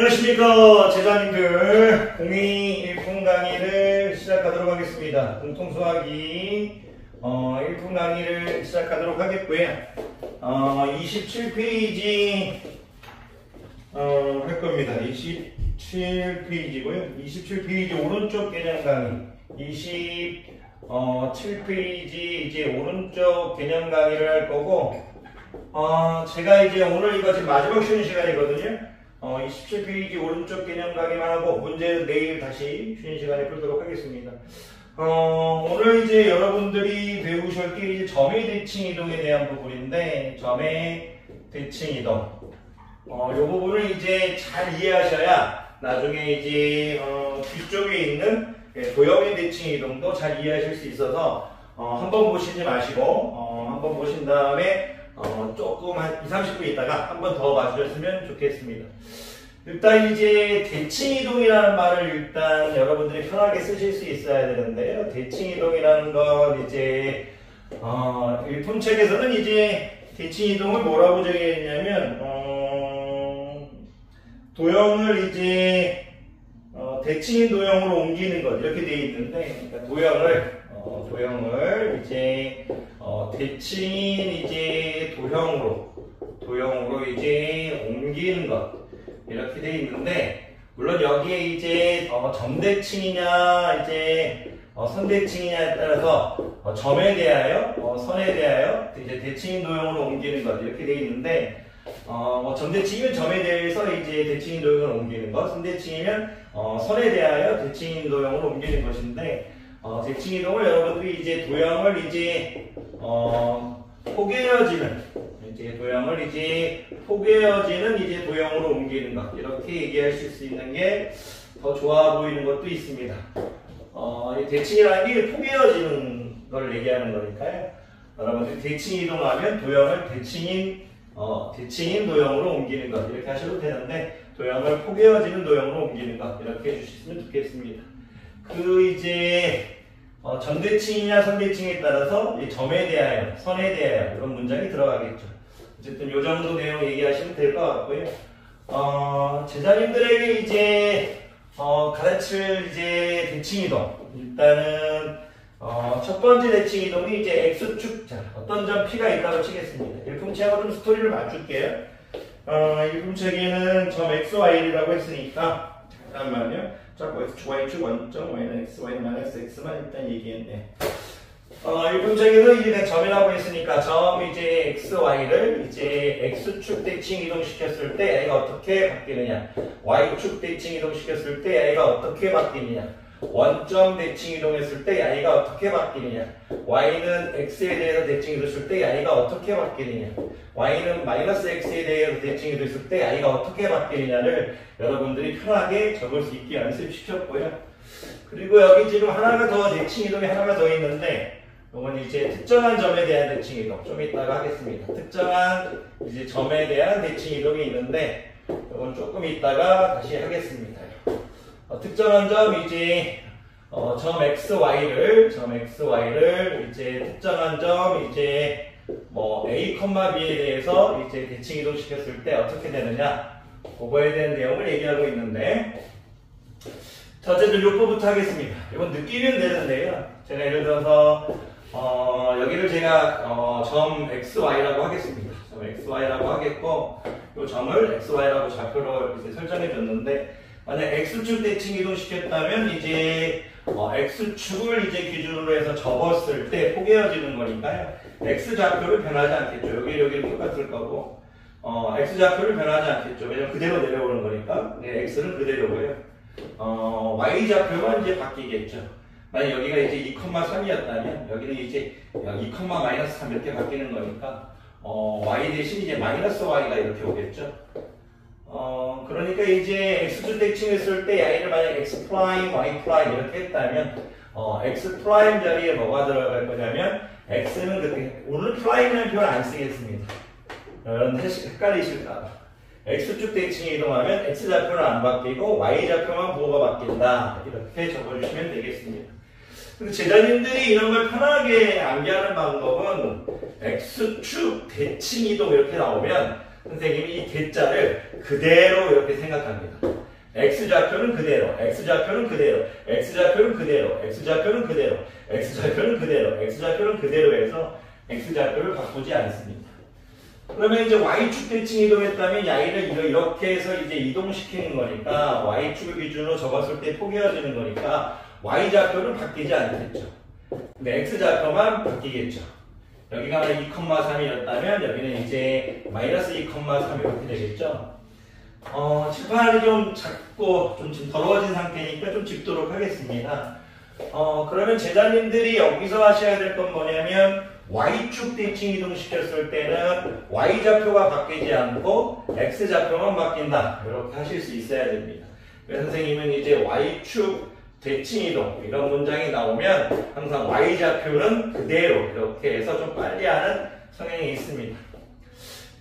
안녕하십니까 제자님들. 공의 1품 강의를 시작하도록 하겠습니다. 공통수학이 1품 강의를 시작하도록 하겠고요. 27페이지 할 겁니다. 27페이지고요. 27페이지 오른쪽 개념 강의 27페이지 이제 오른쪽 개념 강의를 할 거고, 제가 이제 오늘 이거 지금 마지막 쉬는 시간이거든요. 27페이지 오른쪽 개념 강의만 하고 문제는 내일 다시 쉬는 시간에 풀도록 하겠습니다. 오늘 이제 여러분들이 배우실 게 이제 점의 대칭 이동에 대한 부분인데, 점의 대칭 이동. 요 부분을 이제 잘 이해하셔야 나중에 이제 뒤쪽에 있는 도형의 대칭 이동도 잘 이해하실 수 있어서 한번 보시지 마시고 한번 보신 다음에 조금 한 20-30분 있다가 한 번 더 봐주셨으면 좋겠습니다. 일단 이제 대칭이동이라는 말을 일단 여러분들이 편하게 쓰실 수 있어야 되는데요. 대칭이동이라는 건 이제 일품책에서는 이제 대칭이동을 뭐라고 정의했냐면 도형을 이제 대칭인 도형으로 옮기는 것 이렇게 되어 있는데, 그러니까 도형을 이제 대칭인 이제 도형으로 이제 옮기는 것 이렇게 되어 있는데, 물론 여기에 이제 점대칭이냐 이제 선대칭이냐에 따라서 점에 대하여 선에 대하여 이제 대칭인 도형으로 옮기는 것 이렇게 되어 있는데, 점대칭이면 점에 대해서 이제 대칭인 도형으로 옮기는 것, 선대칭이면 선에 대하여 대칭인 도형으로 옮기는 것인데, 대칭 이동을 여러분들이 이제 도형을 이제 포개어지는 이제 도형으로 옮기는 것 이렇게 얘기하실 수 있는 게 더 좋아 보이는 것도 있습니다. 대칭이라는 게 포개어지는 걸 얘기하는 거니까요. 여러분들이 대칭 이동하면 도형을 대칭인 도형으로 옮기는 것 이렇게 하셔도 되는데, 도형을 포개어지는 도형으로 옮기는 것 이렇게 해주셨으면 좋겠습니다. 이제 점대칭이냐 선대칭에 따라서 점에 대하여 선에 대하여 이런 문장이 들어가겠죠. 어쨌든 요 정도 내용 얘기하시면 될 것 같고요. 제자님들에게 이제 가르칠 이제 대칭이동, 일단은 첫 번째 대칭이동이 이제 x축, 자 어떤 점 P가 있다고 치겠습니다. 일품책하고 좀 스토리를 맞출게요. 일품책에는 점 xy라고 했으니까 잠깐만요. 자꾸 y축 원점 y는 x, y는 마이너스 x만 일단 얘기했네. 일품책에서 이제 그냥 점이라고 했으니까 점 이제 x, y를 이제 x축 대칭 이동시켰을 때 A가 어떻게 바뀌느냐, y축 대칭 이동시켰을 때 A가 어떻게 바뀌느냐, 원점 대칭 이동했을 때 A가 어떻게 바뀌느냐, y는 x에 대해서 대칭 이동했을 때 A가 어떻게 바뀌느냐, y는 마이너스 x에 대해서 대칭 이동했을 때 A가 어떻게 바뀌느냐를 여러분들이 편하게 적을 수 있게 연습시켰고요. 그리고 여기 지금 하나가 더 대칭 이동이 하나가 더 있는데, 이건 이제 특정한 점에 대한 대칭 이동 좀 이따가 하겠습니다. 특정한 이제 점에 대한 대칭 이동이 있는데, 이건 조금 이따가 다시 하겠습니다. 특정한 점 이제 점 xy를 이제 특정한 점 이제 a, b에 대해서 이제 대칭 이동 시켰을 때 어떻게 되느냐, 그거에 대한 내용을 얘기하고 있는데, 자, 어쨌든 요거부터 하겠습니다. 이건 느끼면 되는데요. 제가 예를 들어서 여기를 제가 점 xy라고 하겠습니다. 점 xy라고 하겠고, 이 점을 xy라고 좌표로 이제 설정해 줬는데, 만약 x축 대칭 이동 시켰다면 이제 x축을 이제 기준으로 해서 접었을 때 포개어지는 거니까요. x좌표를 변하지 않겠죠. 여기는 똑같을 거고, x좌표를 변하지 않겠죠. 왜냐면 그대로 내려오는 거니까. 네, x는 그대로고요. y좌표만 이제 바뀌겠죠. 만약 여기가 이제 2,3이었다면 여기는 이제 2,-3 이렇게 바뀌는 거니까 y 대신 이제 마이너스 y가 이렇게 오겠죠. 그러니까 이제 x축 대칭했을 때 y를 만약 x 프라임, y 프라임 이렇게 했다면 x 프라임 자리에 뭐가 들어갈 거냐면, x는 그때 오늘 프라임이라는 표현 안 쓰겠습니다. 여러분 헷갈리실까? x축 대칭이 이동하면 x좌표는 안 바뀌고 y좌표만 부호가 바뀐다. 이렇게 적어주시면 되겠습니다. 근데 제자님들이 이런 걸 편하게 암기하는 방법은 x축 대칭 이동 이렇게 나오면 선생님이 이 대자를 그대로 이렇게 생각합니다. x좌표는 그대로, x좌표는 그대로, x좌표는 그대로, x좌표는 그대로, x좌표는 그대로, x좌표는 그대로 해서 x좌표를 바꾸지 않습니다. 그러면 이제 y축 대칭 이동했다면 y를 이렇게 해서 이제 이동시키는 거니까 y축을 기준으로 적었을 때 포개어지는 거니까 y좌표는 바뀌지 않겠죠. 근데 x좌표만 바뀌겠죠. 여기가 2,3이었다면 여기는 이제 마이너스 2,3 이렇게 되겠죠. 칠판이 좀 작고 좀 더러워진 상태니까 좀 짚도록 하겠습니다. 그러면 제자님들이 여기서 하셔야 될 건 뭐냐면 y축 대칭 이동시켰을 때는 y좌표가 바뀌지 않고 x좌표만 바뀐다. 이렇게 하실 수 있어야 됩니다. 그래서 선생님은 이제 y축 대칭 이동 이런 문장이 나오면 항상 y좌표는 그대로 이렇게 해서 좀 빨리 하는 성향이 있습니다.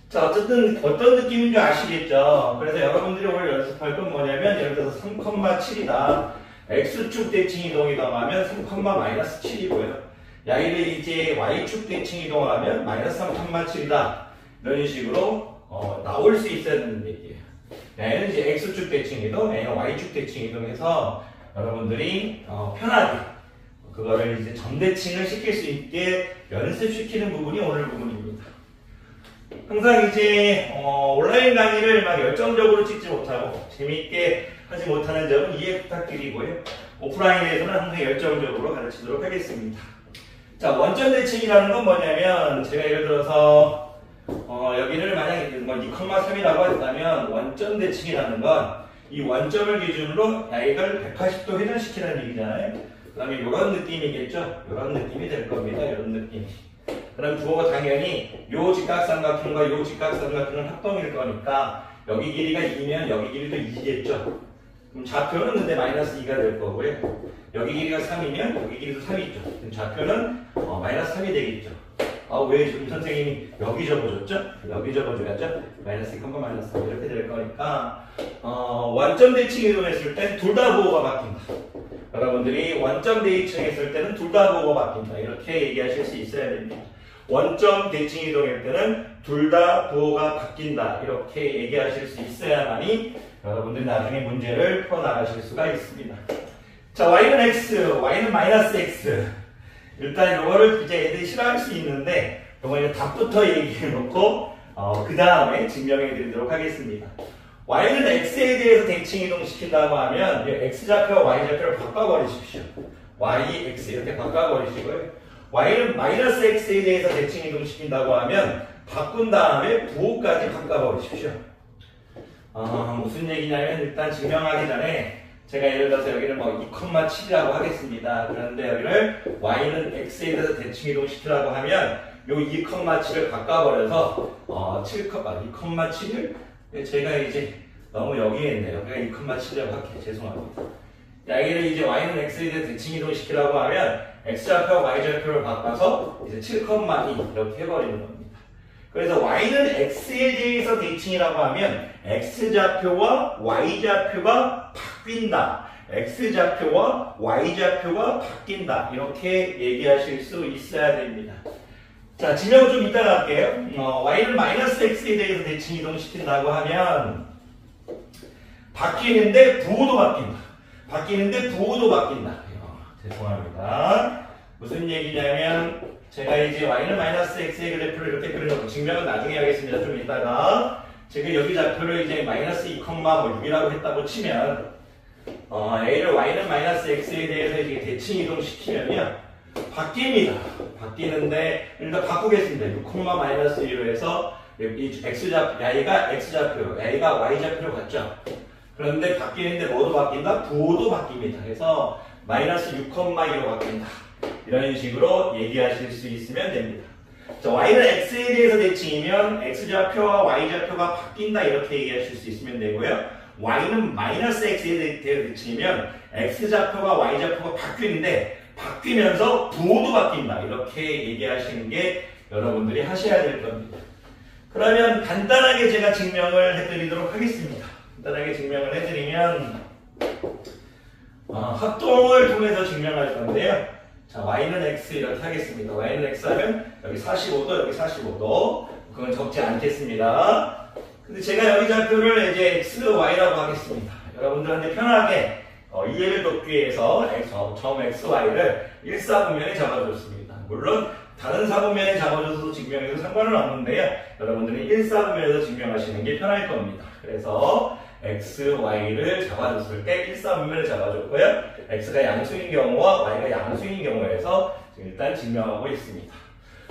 자, 어쨌든 어떤 느낌인지 아시겠죠? 그래서 여러분들이 오늘 연습할 건 뭐냐면 예를 들어서 3,7이다. x축 대칭 이동이동하면 3,-7이고요. y를 이제 y축 대칭 이동하면 마이너스 3,7이다. 이런 식으로 나올 수 있어야 되는 얘기예요. y는 이제 x축 대칭 이동, y는 y축 대칭 이동해서 여러분들이 편하게 그거를 이제 점대칭을 시킬 수 있게 연습시키는 부분이 오늘 부분입니다. 항상 이제 온라인 강의를 막 열정적으로 찍지 못하고 재미있게 하지 못하는 점은 이해 부탁드리고요. 오프라인에서는 항상 열정적으로 가르치도록 하겠습니다. 자, 원점 대칭이라는 건 뭐냐면 제가 예를 들어서 여기를 만약에 2,3이라고 했다면 원점 대칭이라는 건 이 원점을 기준으로 y를 180도 회전시키라는 얘기잖아요. 그 다음에 이런 느낌이겠죠. 이런 느낌이 될 겁니다. 이런 느낌이. 그럼 부호가 당연히 요 직각삼각형과 요 직각삼각형은 합동일 거니까 여기 길이가 2면 여기 길이도 2겠죠. 그럼 좌표는 근데 마이너스 2가 될 거고요. 여기 길이가 3이면 여기 길이도 3이죠. 그럼 좌표는 마이너스 3이 되겠죠. 왜 지금 선생님이 여기 접어줬죠? 여기 접어줘야죠. 마이너스 2, 마이너스 3 이렇게 될 거니까 원점 대칭 이동했을 땐 둘 다 부호가 바뀐다. 여러분들이 원점 대칭 했을 때는 둘 다 부호가 바뀐다. 이렇게 얘기하실 수 있어야 됩니다. 원점 대칭 이동할 때는 둘 다 부호가 바뀐다. 이렇게 얘기하실 수 있어야만이 여러분들이 나중에 문제를 풀어나가실 수가 있습니다. 자, y는 x, y는 마이너스 x. 일단 이거를 이제 애들이 싫어할 수 있는데 이거는 답부터 얘기해놓고 그 다음에 증명해 드리도록 하겠습니다. y는 x에 대해서 대칭 이동시킨다고 하면 x좌표와 y좌표를 바꿔버리십시오. y, x 이렇게 바꿔버리시고요. y는 마이너스 x에 대해서 대칭 이동시킨다고 하면 바꾼 다음에 부호까지 바꿔버리십시오. 무슨 얘기냐면 일단 증명하기 전에 제가 예를 들어서 여기를 2,7이라고 하겠습니다. 그런데 여기를 y는 x에 대해서 대칭 이동시키라고 하면 요 2,7을 바꿔버려서 2,7을 제가 이제 너무 여기에 있네요. 그러니까 2,7이라고 할게요. 죄송합니다. 여기를 이제 y는 x에 대해서 대칭 이동시키라고 하면 x좌표와 y좌표를 바꿔서 이제 7,2 이렇게 해버리는 겁니다. 그래서 y는 x에 대해서 대칭이라고 하면 x좌표와 y좌표가 바뀐다. x좌표와 y좌표가 바뀐다. 이렇게 얘기하실 수 있어야 됩니다. 자, 증명을 좀 이따가 할게요. y는 마이너스 x에 대해서 대칭 이동시킨다고 하면 바뀌는데 부호도 바뀐다. 바뀌는데 부호도 바뀐다. 죄송합니다. 무슨 얘기냐면 제가 이제 y는 마이너스 x의 그래프를 이렇게 그려놓고 증명은 나중에 하겠습니다. 좀 이따가 지금 여기 좌표를 이제 마이너스 2,6이라고 했다고 치면 a를 y는 마이너스 x에 대해서 이제 대칭 이동시키면요 바뀝니다. 바뀌는데 일단 바꾸겠습니다. 6, 마이너스 2로 해서 이 x좌표, y가 x좌표, y가 y좌표로 갔죠. 그런데 바뀌는데 뭐도 바뀐다? 부호도 바뀝니다. 그래서 마이너스 6,2로 바뀐다. 이런 식으로 얘기하실 수 있으면 됩니다. 자, y는 x에 대해서 대칭이면 x좌표와 y좌표가 바뀐다. 이렇게 얘기하실 수 있으면 되고요. y는 마이너스 x에 대해서 대칭이면 x좌표와 y좌표가 바뀌는데 바뀌면서 부호도 바뀐다. 이렇게 얘기하시는 게 여러분들이 하셔야 될 겁니다. 그러면 간단하게 제가 증명을 해드리도록 하겠습니다. 간단하게 증명을 해드리면 합동을 통해서 증명할 건데요. 자, y는 x 이렇게 하겠습니다. y는 x 하면 여기 45도, 여기 45도. 그건 적지 않겠습니다. 근데 제가 여기 좌표를 이제 x, y라고 하겠습니다. 여러분들한테 편하게 이해를 돕기 위해서 처음 x, y를 1사분면에 잡아줬습니다. 물론 다른 사분면에 잡아줘도 증명해도 상관은 없는데요. 여러분들이 1사분면에서 증명하시는 게 편할 겁니다. 그래서 x, y를 잡아줬을 때 1사분면을 잡아줬고요. x가 양수인 경우와 y가 양수인 경우에서 일단 증명하고 있습니다.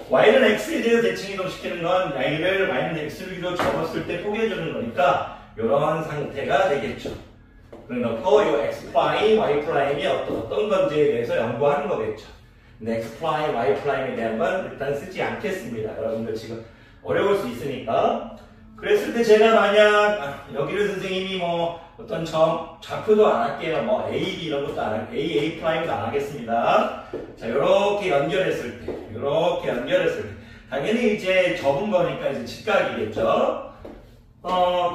y는 x에 대해서 대칭 이동시키는 건 y는 x를 위로 접었을 때 포개해주는 거니까 이러한 상태가 되겠죠. 그래놓고 이 x 프라임, y 프라임이 어떤 건지에 대해서 연구하는 거겠죠. 근데 x 프라임, y 프라임에 대한 건 일단 쓰지 않겠습니다. 여러분들 지금 어려울 수 있으니까. 그랬을 때 제가 만약 여기를 선생님이 뭐 어떤 좌표도 안 할게요. 뭐 a, b 이런 것도 안 할게요. a 프라임도 안 하겠습니다. 자, 이렇게 연결했을 때, 당연히 이제 접은 거니까 이제 직각이겠죠.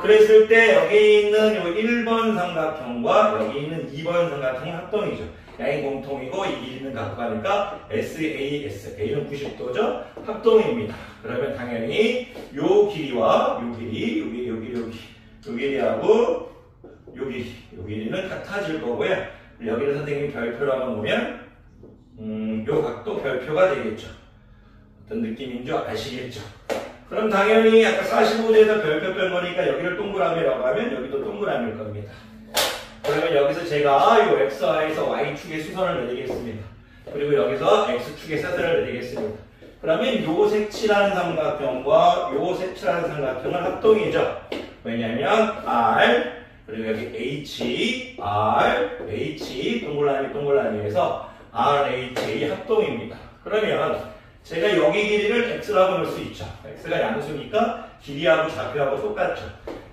그랬을 때 여기 있는 요 1번 삼각형과 여기 있는 2번 삼각형은 합동이죠. 양이 공통이고 이 길이는 갖고 가니까 SAS, A는 90도죠. 합동입니다. 그러면 당연히 요 길이와 요 길이하고 요 길이는 같아질 거고요. 여기를 선생님이 별표로 한번 보면 요 각도 별표가 되겠죠. 어떤 느낌인 줄 아시겠죠? 그럼 당연히 아까 45도에서 별표 뺀 거니까 여기를 동그라미라고 하면 여기도 동그라미일 겁니다. 그러면 여기서 제가 요 x에서 y축의 수선을 내리겠습니다. 그리고 여기서 x축의 사선을 내리겠습니다. 그러면 요 색칠한 삼각형과 요 색칠한 삼각형은 합동이죠. 왜냐면 R 그리고 여기 H, R, H 동그라미에서 R, H 합동입니다. 그러면 제가 여기 길이를 x라고 넣을 수 있죠. x가 양수니까 길이하고 좌표하고 똑같죠.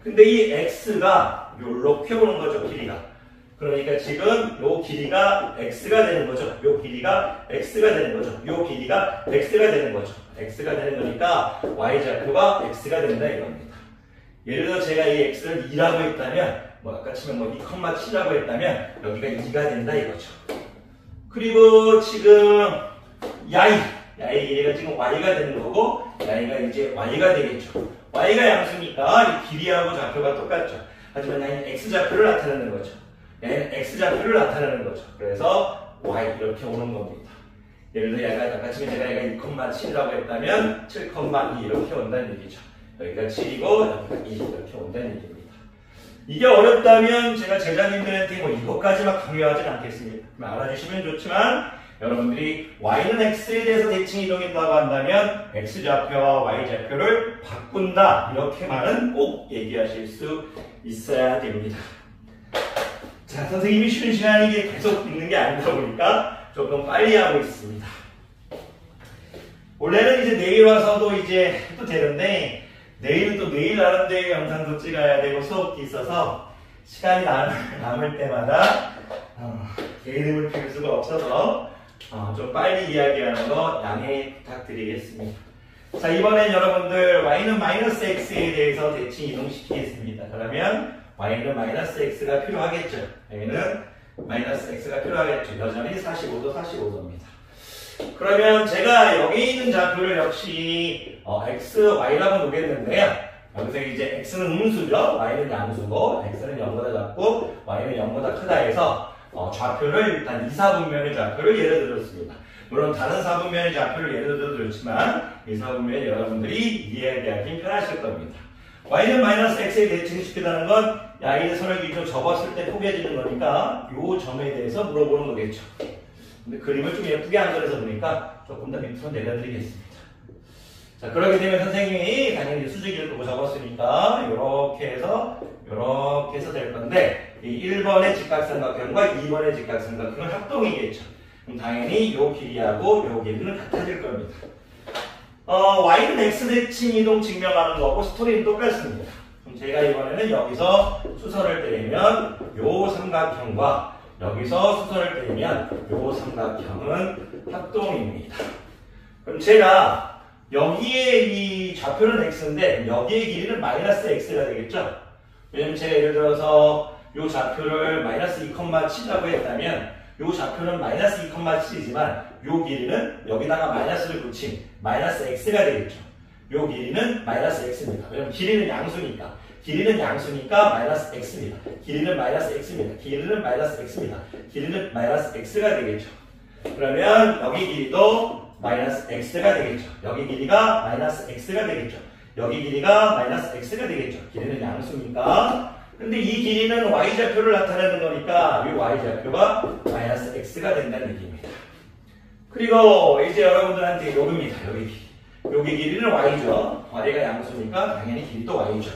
근데 이 x가 요렇게 오는 거죠, 길이가. 그러니까 지금 요 길이가 x가 되는 거죠. 요 길이가 x가 되는 거죠. 요 길이가 x가 되는 거죠. x가 되는 거니까 y좌표가 x가 된다 이겁니다. 예를 들어 제가 이 x를 2라고 했다면 뭐 아까 치면 뭐 2,7라고 했다면 여기가 2가 된다 이거죠. 그리고 지금 야의 길이가 지금 y가 되는 거고 야이가 이제 y가 되겠죠. y가 양수니까 이 길이하고 좌표가 똑같죠. 하지만 야는 x좌표를 나타내는 거죠. 야는 x좌표를 나타내는 거죠. 그래서 y 이렇게 오는 겁니다. 예를 들어 야가 아까 지금 제가 얘가 2,7이라고 했다면 7,2 이렇게 온다는 얘기죠. 여기가 7이고 여기가 2 이렇게 온다는 얘기입니다. 이게 어렵다면 제가 제자님들한테 뭐 이것까지 막 강요하진 않겠습니다. 알아주시면 좋지만 여러분들이 y는 x에 대해서 대칭 이동한다고 한다면 x좌표와 y좌표를 바꾼다 이렇게만은 꼭 얘기하실 수 있어야 됩니다. 자, 선생님이 쉬는 시간이 계속 있는 게 아니다 보니까 조금 빨리 하고 있습니다. 원래는 이제 내일 와서도 이제 해도 되는데 내일은 또 내일 나름대로 영상도 찍어야 되고 수업도 있어서 시간이 남을 때마다 게으름을 피울 수가 없어서 좀 빨리 이야기하는 거 양해 부탁드리겠습니다. 자, 이번엔 여러분들 y는 마이너스 x에 대해서 대칭 이동시키겠습니다. 그러면 y는 마이너스 x가 필요하겠죠. y는 마이너스 x가 필요하겠죠. 여전히 45도입니다. 그러면 제가 여기 있는 좌표를 역시 x, y라고 놓겠는데요. 여기서 이제 x는 음수죠. y는 양수고 x는 0보다 작고 y는 0보다 크다 해서 좌표를 일단 2사분면의 좌표를 예를 들었습니다. 물론 다른 사분면의 좌표를 예를 들었지만 이 사분면을 여러분들이 이해하기 편하실 겁니다. y는 마이너스 x에 대칭시키다는 건 야의 선을 기준으로 접었을 때 포개지는 거니까 이 점에 대해서 물어보는 거겠죠. 근데 그림을 좀 예쁘게 안 그려서 보니까 조금 더 밑으로 내려드리겠습니다. 자, 그렇게 되면 선생님이 당연히 수직을 두고 접었으니까 이렇게 해서 될 건데 이 1번의 직각삼각형과 2번의 직각삼각형은 합동이겠죠. 그럼 당연히 요 길이하고 요 길이는 같아질 겁니다. y는 x 대칭 이동 증명하는 거고 스토리는 똑같습니다. 그럼 제가 이번에는 여기서 수선을 때리면 요 삼각형과 여기서 수선을 때리면 요 삼각형은 합동입니다. 그럼 제가 여기에 이 좌표는 x인데 여기의 길이는 마이너스 x가 되겠죠? 왜냐면 제가 예를 들어서 요 좌표를 마이너스 2,7이라고 했다면 요 좌표는 마이너스 2,7이지만 요 길이는 여기다가 마이너스를 붙인 마이너스 x가 되겠죠. 요 길이는 마이너스 x입니다. 왜냐면 길이는 양수니까. 길이는 양수니까 마이너스 x입니다. 길이는 마이너스 x입니다. 길이는 마이너스 x입니다. 길이는 마이너스 x가 되겠죠. 그러면 여기 길이도 마이너스 x가 되겠죠. 여기 길이가 마이너스 x가 되겠죠. 여기 길이가 마이너스 x가 되겠죠. 길이는 양수니까. 근데 이 길이는 y좌표를 나타내는 거니까 이 y좌표가 마이너스 x가 된다는 얘기입니다. 그리고 이제 여러분들한테 요겁니다. 여기 길이. 여기 길이는 y죠. y가 양수니까 당연히 길이도 y죠.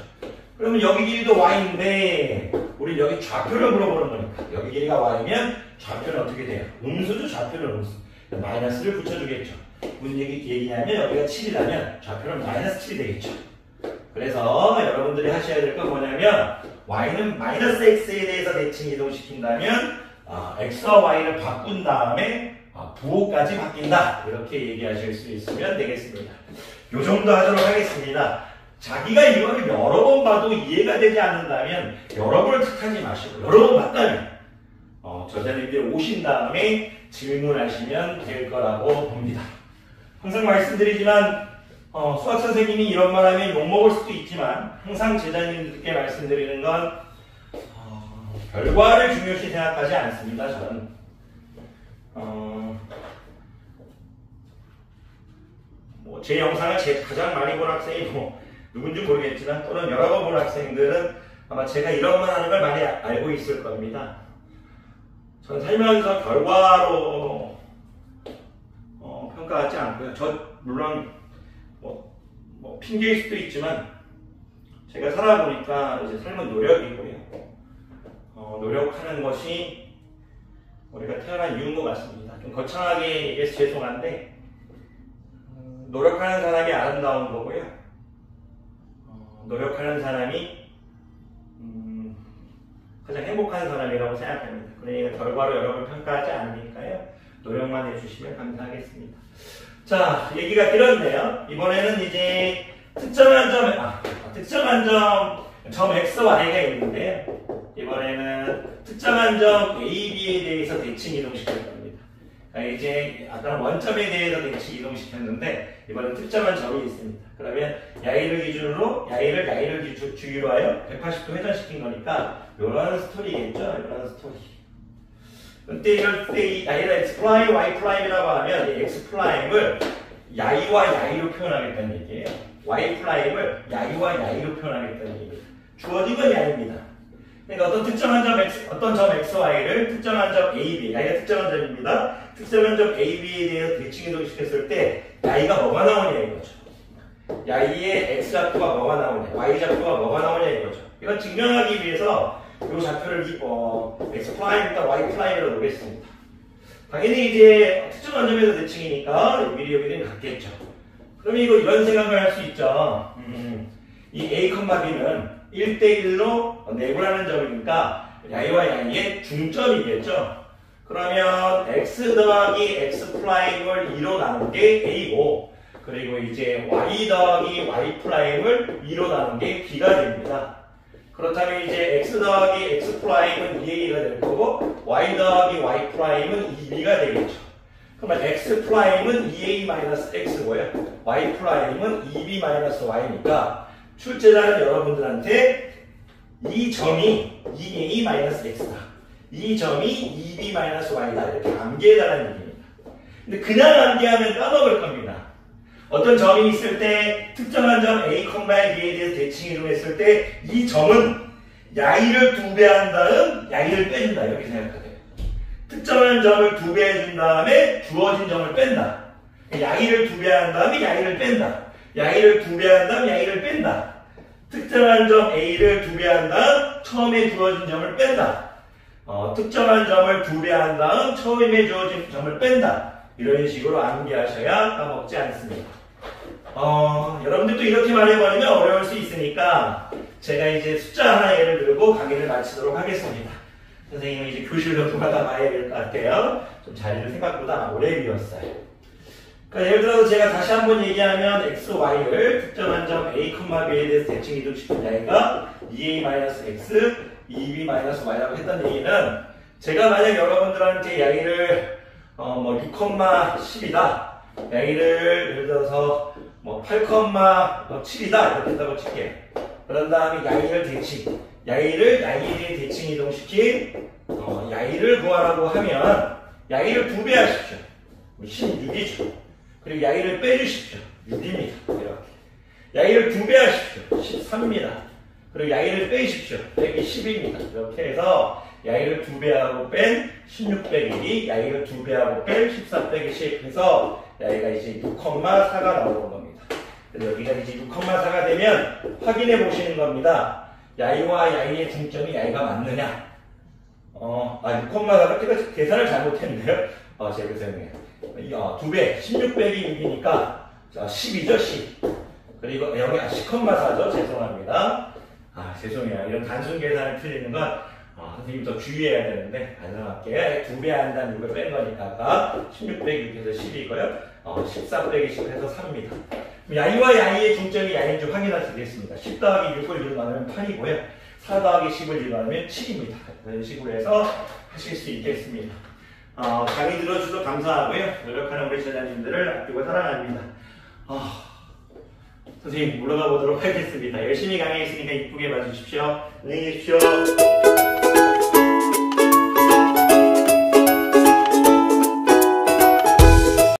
그러면 여기 길이도 y인데 우리 여기 좌표를 물어보는 거니까 여기 길이가 y면 좌표는 어떻게 돼요? 음수죠. 좌표는 음수. 마이너스를 붙여주겠죠. 무슨 얘기냐면 여기가 7이라면 좌표는 마이너스 7이 되겠죠. 그래서 여러분들이 하셔야 될 건 뭐냐면 y는 마이너스 x에 대해서 대칭 이동시킨다면 x와 y를 바꾼 다음에 부호까지 바뀐다. 이렇게 얘기하실 수 있으면 되겠습니다. 요 정도 하도록 하겠습니다. 자기가 이걸 여러 번 봐도 이해가 되지 않는다면 여러 번을 택하지 마시고 여러 번 봤다면 저자님들 오신 다음에 질문하시면 될 거라고 봅니다. 항상 말씀드리지만 수학 선생님이 이런 말 하면 욕먹을 수도 있지만 항상 제자님들께 말씀드리는 건 결과를 중요시 생각하지 않습니다. 저는 제 영상을 가장 많이 본 학생이 누군지 모르겠지만 또는 여러 번 본 학생들은 아마 제가 이런 말 하는 걸 많이 알고 있을 겁니다. 전 살면서 결과로 평가하지 않고요. 물론 핑계일 수도 있지만 제가 살아보니까 이제 삶은 노력이고요. 노력하는 것이 우리가 태어난 이유인 것 같습니다. 좀 거창하게 얘기해서 죄송한데 노력하는 사람이 아름다운 거고요. 노력하는 사람이 가장 행복한 사람이라고 생각합니다. 그러니까 결과로 여러 번 평가하지 않으니까요. 노력만 해주시면 감사하겠습니다. 자, 얘기가 길었네요. 이번에는 이제 특정한 점 x, y가 있는데 이번에는 특정한 점 a, b에 대해서 대칭 이동시킬 겁니다. 그러니까 이제 아까는 원점에 대해서 대칭 이동시켰는데 이번엔 특정한 점이 있습니다. 그러면 야이를 기준으로 야이를 주기로 하여 180도 회전시킨 거니까 이런 스토리겠죠. 이런 스토리. 근데 이럴 때 이 야이를 x 프라임, y 프라임이라고 하면 이 x 프라임을 야이와 야이로 표현하겠다는 얘기예요. y 프라임을 야이와 야이로 표현하겠다는 얘기입니다. 주어진 건 야이입니다. 그러니까 어떤 특정한 점 x, 어떤 점 x, y를 특정한 점 a, b, 야이가 특정한 점입니다. 특정한 점 a, b에 대해서 대칭 이동시켰을 때 야이가 뭐가 나오냐 이거죠. 야이의 x 좌표가 뭐가 나오냐, y 좌표가 뭐가 나오냐 이거죠. 이건 증명하기 위해서 이 좌표를 x 프라임부터 y 프라임으로 놓겠습니다. 당연히 이제 특정한 점에서 대칭이니까 미리 여기는 같겠죠. 그럼 이런 생각을 할 수 있죠. 이 a, b는 1대1로 내고라는 점이니까 야이와 야이의 중점이겠죠. 그러면 x 더하기 x 프라임을 2로 나눈 게 a고 그리고 이제 y 더하기 y 프라임을 2로 나눈 게 b가 됩니다. 그렇다면 이제 x 더하기 x 프라임은 2a가 될 거고 y 더하기 y 프라임은 2b가 되겠죠. 그러면 x 프라임은 2a-x고요. y 프라임은 2b-y니까 출제자는 여러분들한테 이 점이 2a-x다. 이 점이 2b-y다. 이렇게 암기해달라는 얘기입니다. 근데 그냥 암기하면 까먹을 겁니다. 어떤 점이 있을 때 특정한 점 a, b에 대해서 대칭 이동했을 때 이 점은 야이를 2배 한 다음 야이를 빼준다. 이렇게 생각하세요. 특정한 점을 2배 해준 다음에 주어진 점을 뺀다. 야이를 2배 한 다음에 야이를 뺀다. 야이를 2배 한 다음 야이를 뺀다. 특정한 점 a를 2배 한 다음 처음에 주어진 점을 뺀다. 특정한 점을 2배 한 다음 처음에 주어진 점을 뺀다. 이런 식으로 암기하셔야 까먹지 않습니다. 여러분들도 이렇게 말해버리면 어려울 수 있으니까 제가 이제 숫자 하나 예를 들고 강의를 마치도록 하겠습니다. 선생님은 이제 교실로 돌아가 봐야 될 것 같아요. 좀 자리를 생각보다 오래 비웠어요. 그러니까 예를 들어서 제가 다시 한번 얘기하면 x, y를 특정한 점 a, b에 대해서 대칭 이동시킨 야이가 2a-x, 2b-y라고 했던 얘기는 제가 만약 여러분들한테 야이를 6,10이다. 야이를 예를 들어서 뭐 8,7이다 이렇게 한다고 칠게요. 그런 다음에 야이를 대칭, 야이에 대칭 이동시킨 야이를 구하라고 하면 야이를 2배 하십시오. 16이죠. 그리고 야이를 빼주십시오. 6입니다. 이렇게. 야이를 2배 하십시오. 13입니다. 그리고 야이를 빼십시오. 빼기 10입니다. 이렇게 해서 야이를 2배하고 뺀 16 빼기 2, 야이를 2배하고 뺀 14 빼기 10 해서 야이가 이제 6,4가 나오는 겁니다. 그래서 여기가 이제 6,4가 되면 확인해 보시는 겁니다. 야이와 야이의 중점이 야이가 맞느냐? 6,4가 제가 계산을 잘못했네요. 제가 죄송해요. 2배, 16 빼기 6이니까 10이죠, 10. 그리고 여기 10,4죠. 죄송합니다. 죄송해요. 이런 단순 계산을 틀리는 건 선생님 더 주의해야 되는데 안전하게 2배 한다는 6을 뺀 거니까 16 빼기 6에서 10이고요. 14 빼기 10 해서 3입니다. 야이와 야이의 중점이 야이인 줄 확인할 수 있겠습니다. 10 더하기 6을 1로 나누면 8이고요. 4 더하기 10을 1로 나누면 7입니다. 이런 식으로 해서 하실 수 있겠습니다. 강의 들어주셔서 감사하고요. 노력하는 우리 제자님들을 아끼고 사랑합니다. 선생님 물러가 보도록 하겠습니다. 열심히 강의했으니까 이쁘게 봐주십시오. 안녕히 계십시오.